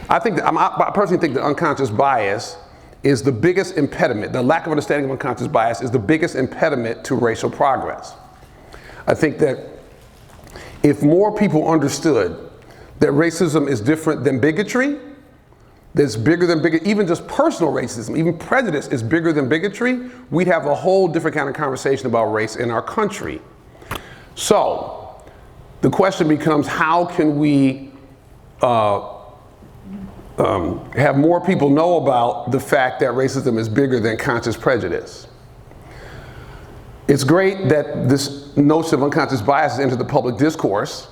I personally think that unconscious bias is the biggest impediment. The lack of understanding of unconscious bias is the biggest impediment to racial progress. I think that if more people understood that racism is different than bigotry, that's bigger than bigotry, even just personal racism, even prejudice is bigger than bigotry, we'd have a whole different kind of conversation about race in our country. So the question becomes, how can we have more people know about the fact that racism is bigger than conscious prejudice? It's great that this notion of unconscious bias has entered the public discourse,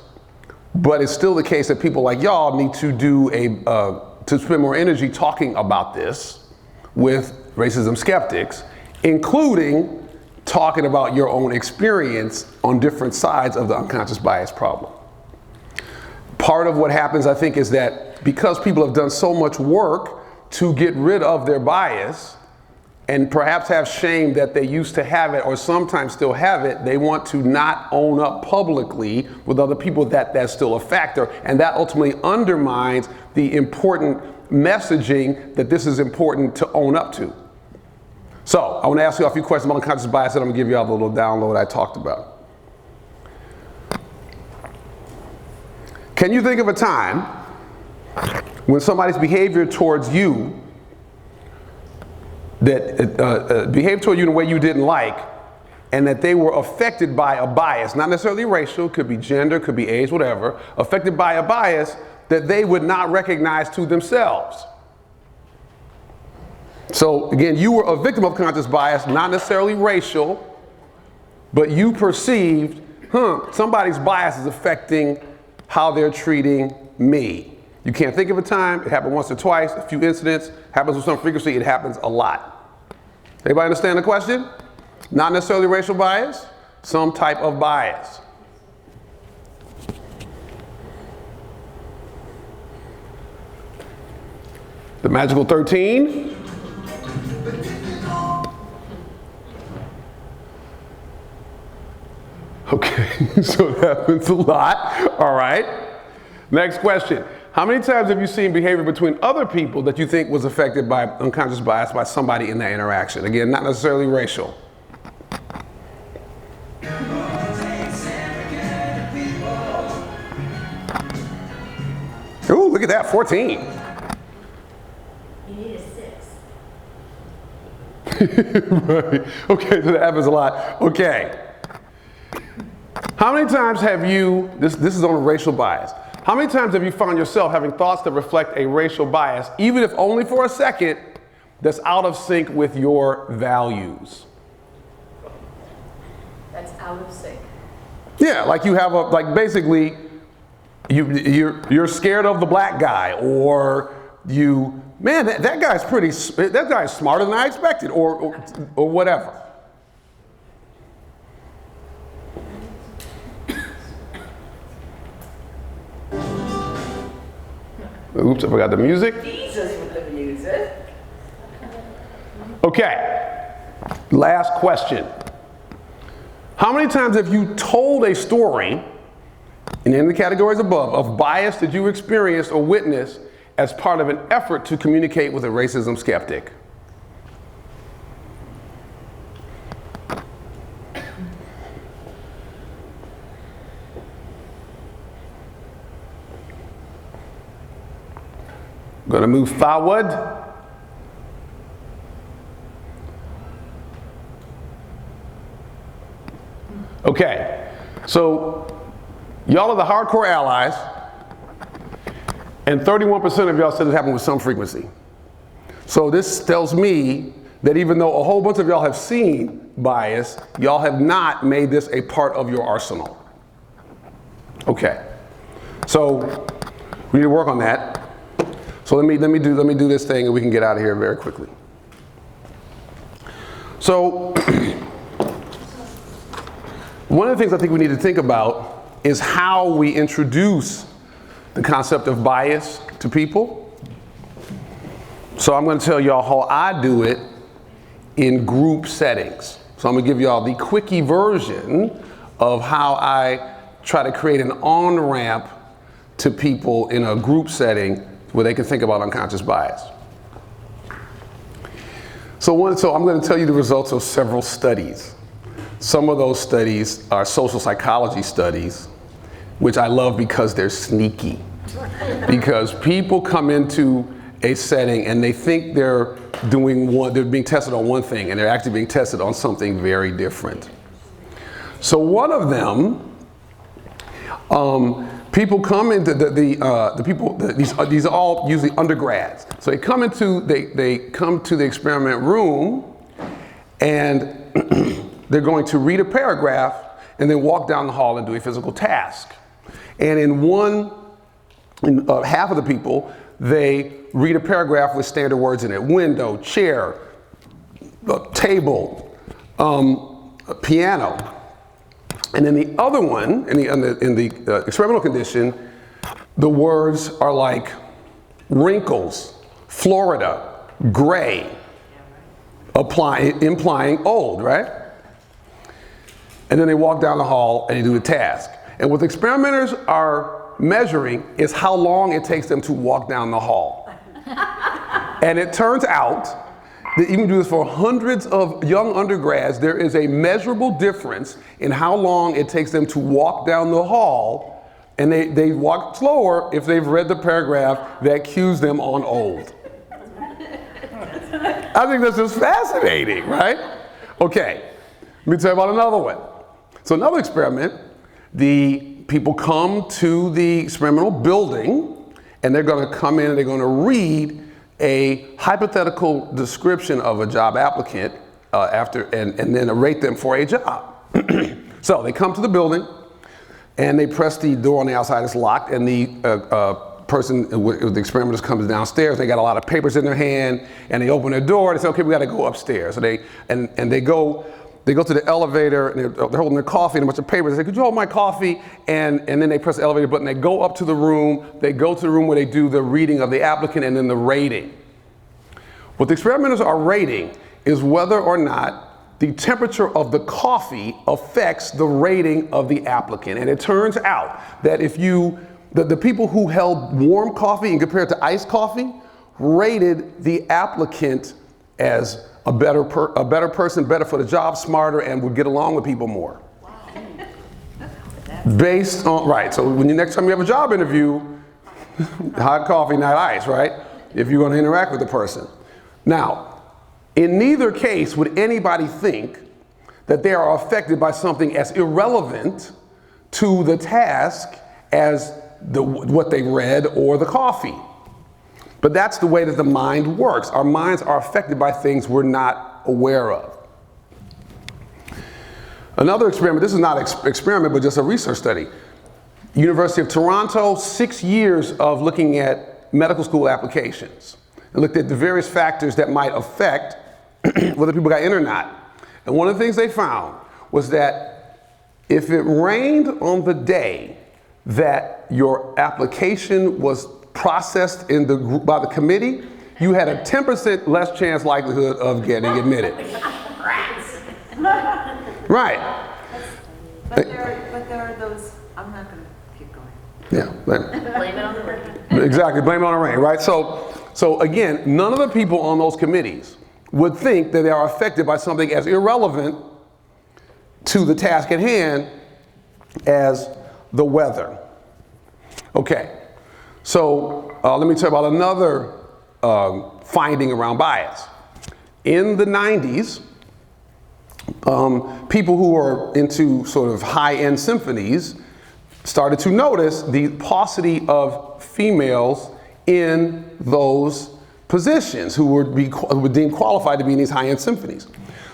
but it's still the case that people like y'all need to to spend more energy talking about this with racism skeptics, including talking about your own experience on different sides of the unconscious bias problem. Part of what happens, I think, is that because people have done so much work to get rid of their bias and perhaps have shame that they used to have it or sometimes still have it, they want to not own up publicly with other people that that's still a factor, and that ultimately undermines the important messaging that this is important to own up to. So I want to ask you a few questions about unconscious bias, and I'm going to give you all the little download I talked about. Can you think of a time when somebody's behavior towards you behaved toward you in a way you didn't like, and that they were affected by a bias, not necessarily racial, could be gender, could be age, whatever, affected by a bias that they would not recognize to themselves? So again, you were a victim of conscious bias, not necessarily racial, but you perceived, somebody's bias is affecting how they're treating me. You can't think of a time, it happened once or twice, a few incidents, happens with some frequency, it happens a lot. Everybody understand the question? Not necessarily racial bias, some type of bias. The magical 13. Okay, so it happens a lot, all right. Next question. How many times have you seen behavior between other people that you think was affected by unconscious bias by somebody in that interaction? Again, not necessarily racial. Ooh, look at that, 14. You need a 6. Right. Okay, so that happens a lot. Okay. How many times have you, this is on racial bias, how many times have you found yourself having thoughts that reflect a racial bias, even if only for a second, that's out of sync with your values? That's out of sync. Yeah, like you have basically, you're scared of the black guy, or that guy's smarter than I expected, or whatever. Oops, I forgot the music. Jesus with the music. Okay, last question. How many times have you told a story, and in the categories above, of bias that you experienced or witnessed as part of an effort to communicate with a racism skeptic? Going to move forward. Okay, so y'all are the hardcore allies, and 31% of y'all said it happened with some frequency. So this tells me that even though a whole bunch of y'all have seen bias, y'all have not made this a part of your arsenal. Okay, so we need to work on that. So let me do this thing and we can get out of here very quickly. So one of the things I think we need to think about is how we introduce the concept of bias to people. So I'm going to tell y'all how I do it in group settings. So I'm going to give y'all the quickie version of how I try to create an on-ramp to people in a group setting where they can think about unconscious bias. So I'm going to tell you the results of several studies. Some of those studies are social psychology studies, which I love because they're sneaky. Because people come into a setting and they think they're being tested on one thing, and they're actually being tested on something very different. So one of them, people come into these are all usually undergrads. So they come to the experiment room, and they're going to read a paragraph and then walk down the hall and do a physical task. And in half of the people, they read a paragraph with standard words in it: window, chair, table, piano. And then the other one, in the experimental condition, the words are like wrinkles, Florida, gray, implying old, right? And then they walk down the hall and they do the task. And what the experimenters are measuring is how long it takes them to walk down the hall. And it turns out that even do this for hundreds of young undergrads, there is a measurable difference in how long it takes them to walk down the hall, and they walk slower if they've read the paragraph that cues them on old. I think this is fascinating, right? Okay, let me tell you about another one. So another experiment, the people come to the experimental building, and they're going to come in and they're going to read a hypothetical description of a job applicant and then rate them for a job. So they come to the building and they press the door on the outside, it's locked, and the person with the experimenters comes downstairs. They got a lot of papers in their hand, and they open their door and they say, okay, we got to go upstairs. So they go to the elevator, and they're holding their coffee and a bunch of papers. They say, could you hold my coffee? And then they press the elevator button. They go up to the room. They go to the room where they do the reading of the applicant and then the rating. What the experimenters are rating is whether or not the temperature of the coffee affects the rating of the applicant. And it turns out that if the people who held warm coffee and compared to iced coffee rated the applicant as a better person, better for the job, smarter, and would get along with people more. Wow. Based on, right, so when next time you have a job interview, hot coffee, not ice, right? If you're going to interact with the person. Now, in neither case would anybody think that they are affected by something as irrelevant to the task as what they read or the coffee. But that's the way that the mind works. Our minds are affected by things we're not aware of. Another experiment, this is not an experiment, but just a research study. University of Toronto, 6 years of looking at medical school applications. And looked at the various factors that might affect whether people got in or not. And one of the things they found was that if it rained on the day that your application was processed by the committee, you had a 10% less chance likelihood of getting admitted. Right. But there are those, I'm not going to keep going. Yeah. Blame it on the rain. Exactly, blame it on the rain, right? So again, none of the people on those committees would think that they are affected by something as irrelevant to the task at hand as the weather. Okay. So let me tell you about another finding around bias. In the 90s, people who are into sort of high-end symphonies started to notice the paucity of females in those positions who would be deemed qualified to be in these high-end symphonies.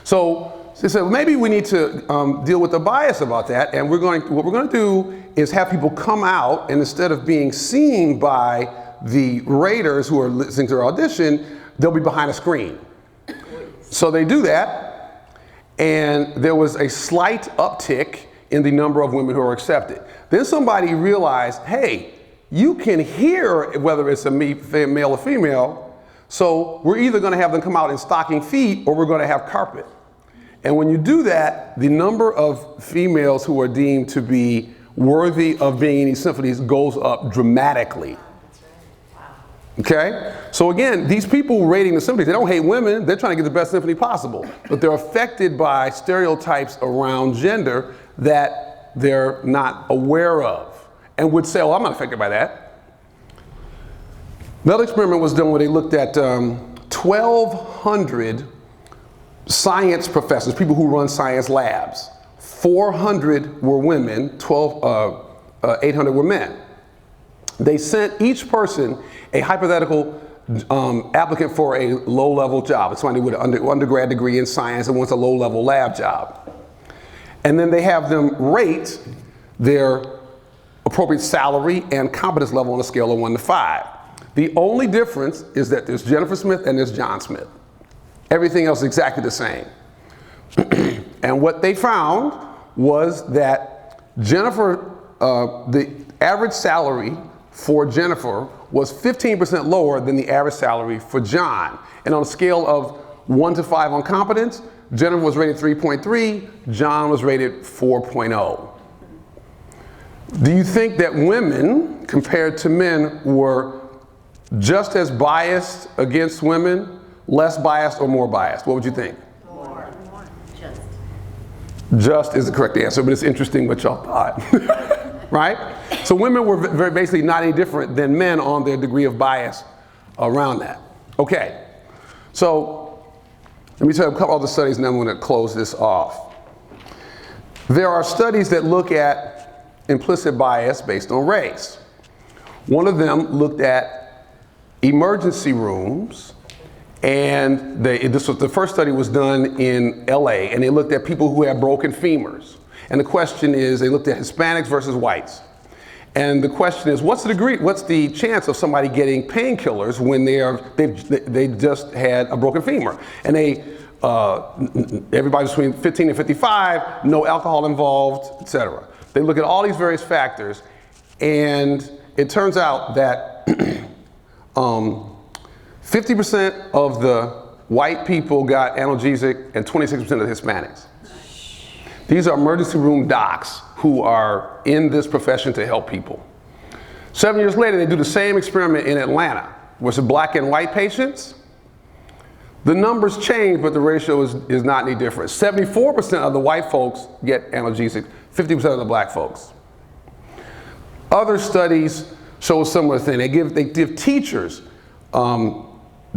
So they said, well, maybe we need to deal with the bias about that, and what we're going to do is have people come out, and instead of being seen by the raters who are listening to their audition, they'll be behind a screen. So they do that, and there was a slight uptick in the number of women who are accepted. Then somebody realized, hey, you can hear whether it's a male or female, so we're either going to have them come out in stocking feet or we're going to have carpet. And when you do that, the number of females who are deemed to be worthy of being in these symphonies goes up dramatically. That's right. Wow. Okay? So again, these people rating the symphonies, they don't hate women, they're trying to get the best symphony possible. But they're affected by stereotypes around gender that they're not aware of and would say, oh, I'm not affected by that. Another experiment was done where they looked at 1,200 science professors, people who run science labs. 400 were women, 800 were men. They sent each person a hypothetical applicant for a low-level job. It's somebody with an undergrad degree in science and wants a low-level lab job. And then they have them rate their appropriate salary and competence level on a scale of 1 to 5. The only difference is that there's Jennifer Smith and there's John Smith. Everything else is exactly the same. And what they found was that Jennifer, the average salary for Jennifer was 15% lower than the average salary for John. And on a scale of 1 to 5 on competence, Jennifer was rated 3.3, John was rated 4.0. Do you think that women, compared to men, were just as biased against women, less biased, or more biased? What would you think? More. Just. Just is the correct answer, but it's interesting what y'all thought. Right? So women were very basically not any different than men on their degree of bias around that. Okay, so let me tell you a couple other studies and then I'm going to close this off. There are studies that look at implicit bias based on race. One of them looked at emergency rooms, and the first study was done in LA, and they looked at people who had broken femurs. And the question is, they looked at Hispanics versus whites. And the question is, what's the chance of somebody getting painkillers when they just had a broken femur? And everybody between 15 and 55, no alcohol involved, etc. They look at all these various factors, and it turns out that 50% of the white people got analgesic and 26% of the Hispanics. These are emergency room docs who are in this profession to help people. 7 years later, they do the same experiment in Atlanta, where it's black and white patients. The numbers change, but the ratio is not any different. 74% of the white folks get analgesic, 50% of the black folks. Other studies show a similar thing. They give teachers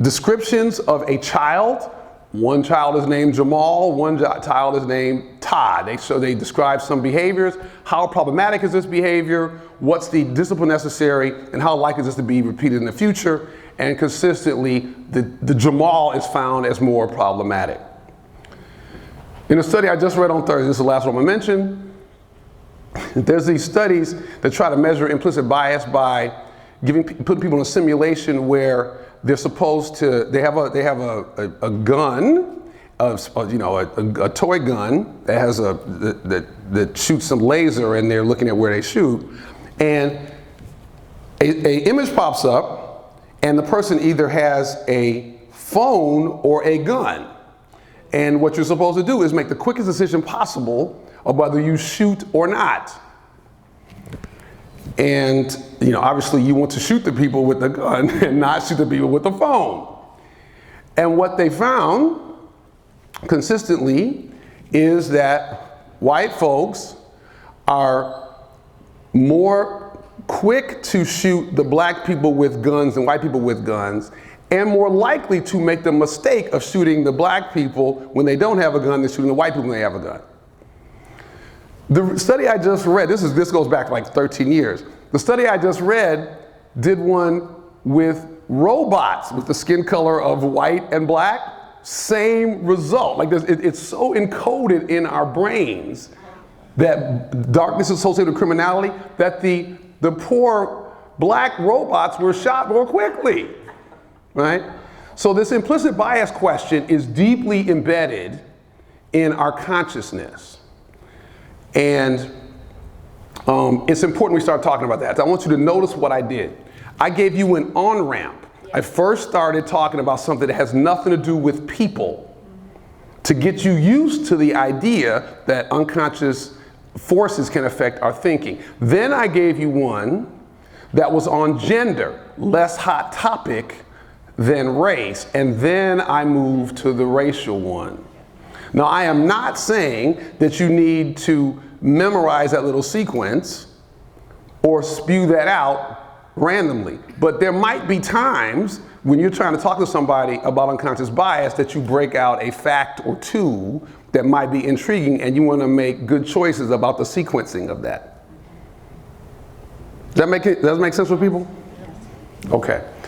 descriptions of a child. One child is named Jamal, one child is named Todd. They describe some behaviors. How problematic is this behavior? What's the discipline necessary? And how likely is this to be repeated in the future? And consistently, the Jamal is found as more problematic. In a study I just read on Thursday, this is the last one I mentioned, there's these studies that try to measure implicit bias by putting people in a simulation where they're supposed to, they have a gun, a toy gun that has that shoots some laser, and they're looking at where they shoot, and a image pops up, and the person either has a phone or a gun. And what you're supposed to do is make the quickest decision possible of whether you shoot or not. And obviously you want to shoot the people with the gun and not shoot the people with the phone. And what they found consistently is that white folks are more quick to shoot the black people with guns than white people with guns, and more likely to make the mistake of shooting the black people when they don't have a gun than shooting the white people when they have a gun. The study I just read, this goes back like 13 years. The study I just read did one with robots with the skin color of white and black. Same result. Like it's so encoded in our brains that darkness is associated with criminality that the poor black robots were shot more quickly, right? So this implicit bias question is deeply embedded in our consciousness. And it's important we start talking about that. I want you to notice what I did. I gave you an on-ramp. I first started talking about something that has nothing to do with people to get you used to the idea that unconscious forces can affect our thinking. Then I gave you one that was on gender, less hot topic than race, and then I moved to the racial one. Now, I am not saying that you need to memorize that little sequence or spew that out randomly, but there might be times when you're trying to talk to somebody about unconscious bias that you break out a fact or two that might be intriguing, and you want to make good choices about the sequencing of that. Does that make sense for people? Okay.